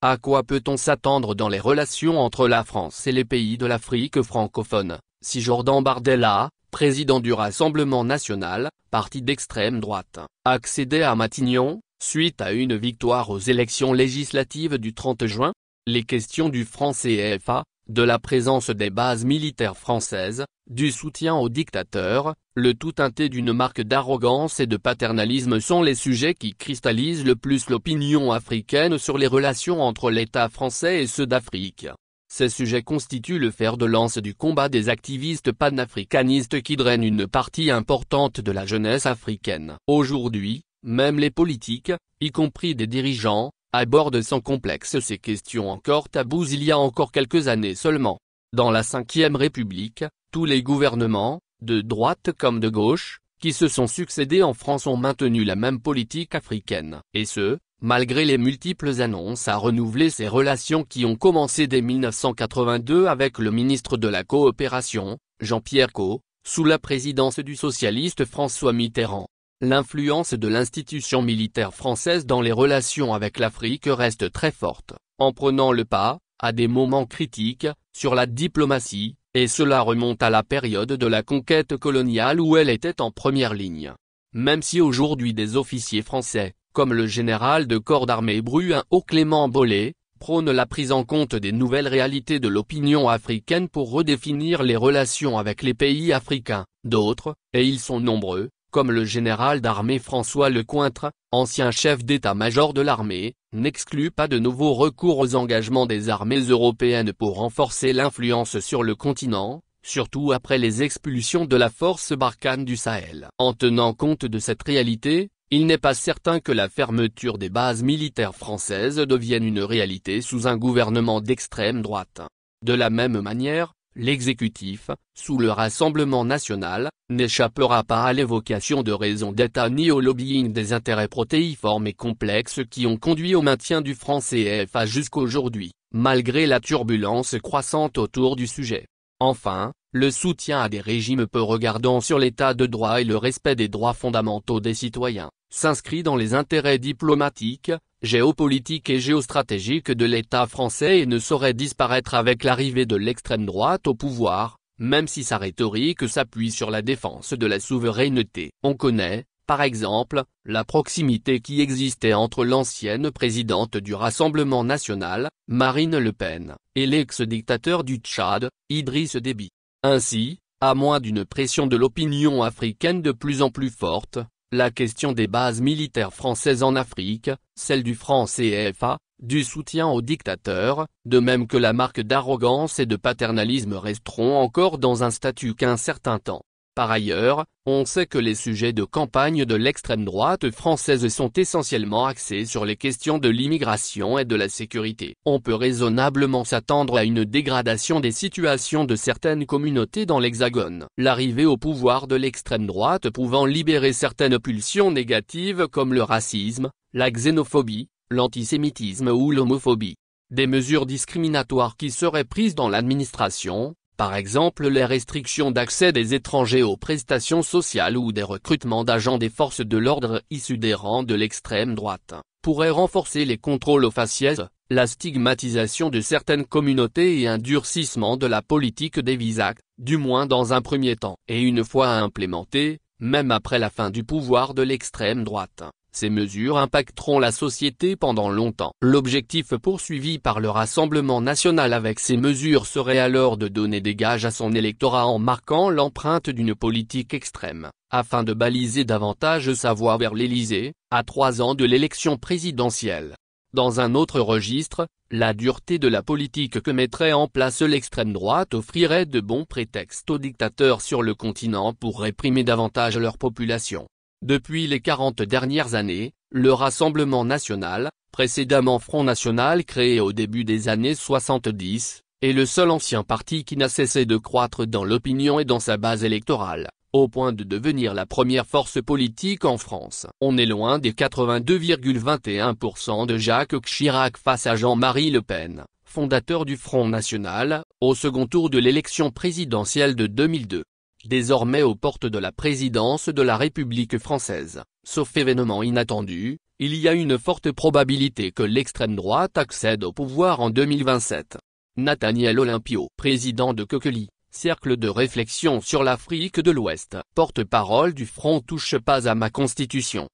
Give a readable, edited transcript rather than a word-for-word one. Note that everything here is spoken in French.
À quoi peut-on s'attendre dans les relations entre la France et les pays de l'Afrique francophone, si Jordan Bardella, président du Rassemblement national, parti d'extrême droite, accédait à Matignon, suite à une victoire aux élections législatives du 30 juin? Les questions du franc CFA, de la présence des bases militaires françaises, du soutien au dictateur, le tout teinté d'une marque d'arrogance et de paternalisme sont les sujets qui cristallisent le plus l'opinion africaine sur les relations entre l'État français et ceux d'Afrique. Ces sujets constituent le fer de lance du combat des activistes panafricanistes qui drainent une partie importante de la jeunesse africaine. Aujourd'hui, même les politiques, y compris des dirigeants, aborde sans complexe ces questions encore tabous il y a encore quelques années seulement. Dans la Ve République, tous les gouvernements, de droite comme de gauche, qui se sont succédés en France ont maintenu la même politique africaine. Et ce, malgré les multiples annonces à renouveler ces relations qui ont commencé dès 1982 avec le ministre de la Coopération, Jean-Pierre Cot, sous la présidence du socialiste François Mitterrand. L'influence de l'institution militaire française dans les relations avec l'Afrique reste très forte, en prenant le pas, à des moments critiques, sur la diplomatie, et cela remonte à la période de la conquête coloniale où elle était en première ligne. Même si aujourd'hui des officiers français, comme le général de corps d'armée Bruin Clément Bollet, prônent la prise en compte des nouvelles réalités de l'opinion africaine pour redéfinir les relations avec les pays africains, d'autres, et ils sont nombreux, comme le général d'armée François Lecointre, ancien chef d'état-major de l'armée, n'exclut pas de nouveaux recours aux engagements des armées européennes pour renforcer l'influence sur le continent, surtout après les expulsions de la force Barkhane du Sahel. En tenant compte de cette réalité, il n'est pas certain que la fermeture des bases militaires françaises devienne une réalité sous un gouvernement d'extrême droite. De la même manière, l'exécutif, sous le Rassemblement national, n'échappera pas à l'évocation de raisons d'État ni au lobbying des intérêts protéiformes et complexes qui ont conduit au maintien du franc CFA jusqu'aujourd'hui, malgré la turbulence croissante autour du sujet. Enfin, le soutien à des régimes peu regardants sur l'état de droit et le respect des droits fondamentaux des citoyens, s'inscrit dans les intérêts diplomatiques, géopolitiques et géostratégiques de l'État français et ne saurait disparaître avec l'arrivée de l'extrême droite au pouvoir, même si sa rhétorique s'appuie sur la défense de la souveraineté. On connaît, par exemple, la proximité qui existait entre l'ancienne présidente du Rassemblement national, Marine Le Pen, et l'ex-dictateur du Tchad, Idriss Déby. Ainsi, à moins d'une pression de l'opinion africaine de plus en plus forte, la question des bases militaires françaises en Afrique, celle du franc CFA, du soutien aux dictateurs, de même que la marque d'arrogance et de paternalisme resteront encore dans un statut qu'un certain temps. Par ailleurs, on sait que les sujets de campagne de l'extrême droite française sont essentiellement axés sur les questions de l'immigration et de la sécurité. On peut raisonnablement s'attendre à une dégradation des situations de certaines communautés dans l'Hexagone. L'arrivée au pouvoir de l'extrême droite pouvant libérer certaines pulsions négatives comme le racisme, la xénophobie, l'antisémitisme ou l'homophobie. Des mesures discriminatoires qui seraient prises dans l'administration, par exemple les restrictions d'accès des étrangers aux prestations sociales ou des recrutements d'agents des forces de l'ordre issus des rangs de l'extrême droite, pourraient renforcer les contrôles aux faciès, la stigmatisation de certaines communautés et un durcissement de la politique des visas, du moins dans un premier temps. Et une fois implémentées, même après la fin du pouvoir de l'extrême droite, ces mesures impacteront la société pendant longtemps. L'objectif poursuivi par le Rassemblement national avec ces mesures serait alors de donner des gages à son électorat en marquant l'empreinte d'une politique extrême, afin de baliser davantage sa voie vers l'Élysée, à 3 ans de l'élection présidentielle. Dans un autre registre, la dureté de la politique que mettrait en place l'extrême droite offrirait de bons prétextes aux dictateurs sur le continent pour réprimer davantage leur population. Depuis les 40 dernières années, le Rassemblement national, précédemment Front national créé au début des années 70, est le seul ancien parti qui n'a cessé de croître dans l'opinion et dans sa base électorale, au point de devenir la première force politique en France. On est loin des 82,21% de Jacques Chirac face à Jean-Marie Le Pen, fondateur du Front national, au second tour de l'élection présidentielle de 2002. Désormais aux portes de la présidence de la République française, sauf événement inattendu, il y a une forte probabilité que l'extrême droite accède au pouvoir en 2027. Nathaniel Olympio, président de Kokeli, cercle de réflexion sur l'Afrique de l'Ouest, porte-parole du Front Touche pas à ma constitution.